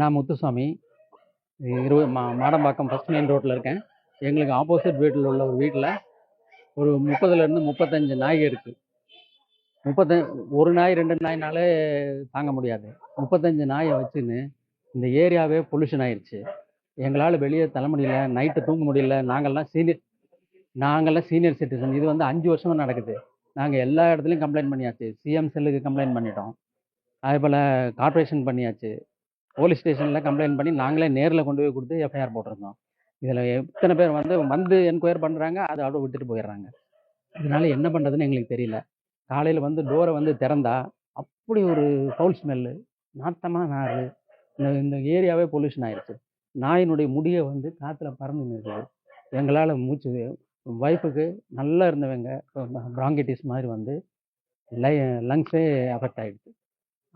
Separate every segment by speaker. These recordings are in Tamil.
Speaker 1: நான் முத்துசாமி. மாடம்பாக்கம் ஃபர்ஸ்ட் மெயின் ரோட்டில் இருக்கேன். எங்களுக்கு ஆப்போசிட் வீட்டில் உள்ள ஒரு வீட்டில் ஒரு 30லேருந்து 35 நாய்கள் இருக்குது. ஒரு நாய் 2 நாய்னாலே தாங்க முடியாது. 35 நாயை வச்சுன்னு இந்த ஏரியாவே பொல்யூஷன் ஆயிடுச்சு. எங்களால் வெளியே தள்ள முடியல, நைட்டு தூங்க முடியல. நாங்கள்லாம் சீனியர் சிட்டிசன். இது வந்து 5 வருஷமாக நடக்குது. நாங்கள் எல்லா இடத்துலையும் கம்ப்ளைண்ட் பண்ணியாச்சு. சிஎம் செல்லுக்கு கம்ப்ளைண்ட் பண்ணிட்டோம். அதே போல் கார்ப்பரேஷன் பண்ணியாச்சு. போலீஸ் ஸ்டேஷனில் கம்ப்ளைண்ட் பண்ணி நாங்களே நேரில் கொண்டு போய் கொடுத்து எஃப்ஐஆர் போட்டிருந்தோம். இதில் எத்தனை பேர் வந்து என்கொயர் பண்ணுறாங்க, அதை அதோட விட்டுட்டு போயிடுறாங்க. இதனால என்ன பண்ணுறதுன்னு எங்களுக்கு தெரியல. காலையில் வந்து டோரை வந்து திறந்தா அப்படி ஒரு ஃபவுல் ஸ்மெல்லு, நாத்தமாக நாறு. இந்த ஏரியாவே பொல்யூஷன் ஆயிடுச்சு. நாயினுடைய முடியை வந்து காற்றுல பறந்து இருக்குது. எங்களால் மூச்சு, ஒய்ஃபுக்கு நல்லா இருந்தவங்க பிராங்கிட்டிஸ் மாதிரி வந்து லங்ஸே அஃபெக்ட் ஆகிடுச்சு.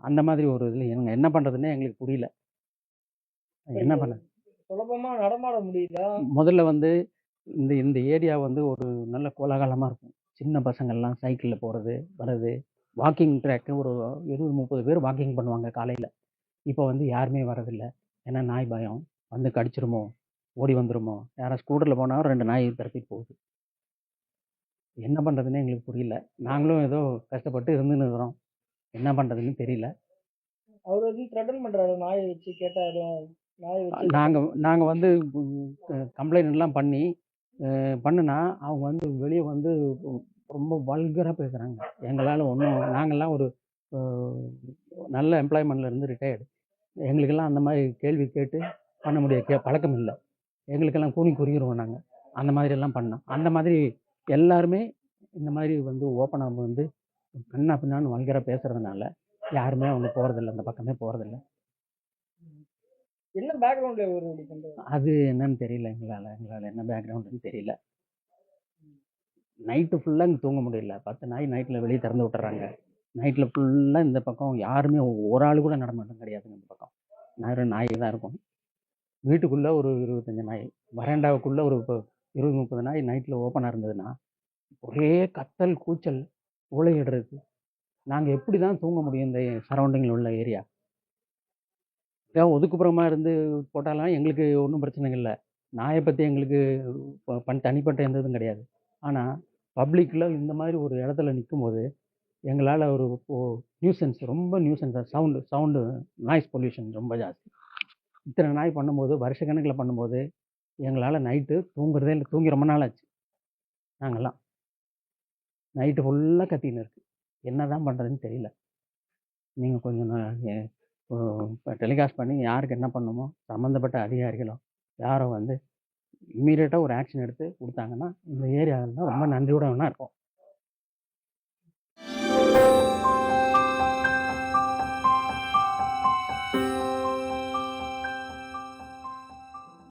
Speaker 1: அந்த மாதிரி ஒரு இதில் என்ன பண்ணுறதுன்னே எங்களுக்கு புரியல. என்ன பண்ண
Speaker 2: சுலபமா நடமாட முடியுதா?
Speaker 1: முதல்ல வந்து இந்த ஏரியா வந்து ஒரு நல்ல கோலாகலமாக இருக்கும். சின்ன பசங்கள்லாம் சைக்கிளில் போகிறது வர்றது, வாக்கிங் ட்ராக்கு ஒரு 20-30 பேர் வாக்கிங் பண்ணுவாங்க காலையில். இப்போ வந்து யாருமே வரதில்லை. ஏன்னா நாய் பயம், வந்து கடிச்சிருமோ, ஓடி வந்துருமோ. யாராவது ஸ்கூட்டரில் போனால் 2 நாய் துரத்திட்டு போகுது. என்ன பண்ணுறதுன்னே எங்களுக்கு புரியல. நாங்களும் ஏதோ கஷ்டப்பட்டு இருந்துன்னு இருக்கிறோம். என்ன பண்ணுறதுன்னு தெரியல.
Speaker 2: அவர் வந்து த்ரெட்டன் பண்றாரு, நாயை வச்சு கேட்டாரு. நாயை வச்சு
Speaker 1: நாங்கள் வந்து கம்ப்ளைண்ட்லாம் பண்ணி பண்ணுனா அவங்க வந்து வெளியே வந்து ரொம்ப வல்கராக பேசுகிறாங்க. எங்களால் நாங்கள்லாம் ஒரு நல்ல எம்ப்ளாய்மெண்ட்டில் இருந்து ரிட்டையர்டு. எங்களுக்கெல்லாம் அந்த மாதிரி கேள்வி கேட்டு பண்ண முடிய பழக்கம் இல்லை. எங்களுக்கெல்லாம் கூனி குறிக்கிறோம் நாங்கள். அந்த மாதிரியெல்லாம் பண்ணோம். அந்த மாதிரி எல்லாருமே இந்த மாதிரி வந்து ஓப்பனாக வந்து கண்ணா பின்னான்னு வல்கராக பேசுகிறதுனால யாருமே அவங்க போகிறதில்ல, அந்த பக்கமே போகிறதில்ல.
Speaker 2: என்ன பேக்ரவுண்ட்ல ஒரு
Speaker 1: அது என்னன்னு தெரியல. எங்களால் என்ன பேக்ரவுண்டுன்னு தெரியல. நைட்டு ஃபுல்லாக இங்கே தூங்க முடியல. 10 நாய் நைட்டில் வெளியே திறந்து விட்டுறாங்க. நைட்டில் ஃபுல்லாக இந்த பக்கம் யாருமே ஒரு ஆள் கூட நடமாட்டம் கிடையாதுங்க. இந்த பக்கம் நாய் தான் இருக்கும். வீட்டுக்குள்ளே ஒரு 25 நாய், வராண்டாவுக்குள்ளே ஒரு 20-30 நாய் நைட்டில் ஓப்பனாக இருந்ததுன்னா ஒரே கத்தல், கூச்சல், ஊளையிடுறது. நாங்கள் எப்படி தான் தூங்க முடியும் இந்த சரௌண்டிங்கில் உள்ள ஏரியா? ஒதுக்குப்புறமாக இருந்து போட்டாலும் எங்களுக்கு ஒன்றும் பிரச்சனைங்க இல்லை. நாயை பற்றி எங்களுக்கு தனிப்பட்ட எந்த இதுவும் கிடையாது. ஆனால் பப்ளிக்கில் இந்த மாதிரி ஒரு இடத்துல நிற்கும்போது எங்களால் ஒரு நியூசன்ஸ், ரொம்ப நியூசன்ஸ், சவுண்டு நாய்ஸ் பொல்யூஷன் ரொம்ப ஜாஸ்தி. இத்தனை நாய் பண்ணும்போது, வருஷக்கணக்கில் பண்ணும்போது எங்களால் நைட்டு தூங்குறதே இல்லை. தூங்கி ரொம்ப நாள் ஆச்சு. நாங்கள்லாம் நைட்டு ஃபுல்லாக கத்தின்னு இருக்கு. என்ன தான் பண்ணுறதுன்னு தெரியல. நீங்கள் கொஞ்சம் டெலிகாஸ்ட் பண்ணி யாருக்கு என்ன பண்ணணுமோ சம்மந்தப்பட்ட அதிகாரிகளும் யாரும் வந்து இம்மீடியட்டாக ஒரு ஆக்ஷன் எடுத்து கொடுத்தாங்கன்னா இந்த ஏரியாவில் ரொம்ப நன்றியோட வேணா இருக்கும்.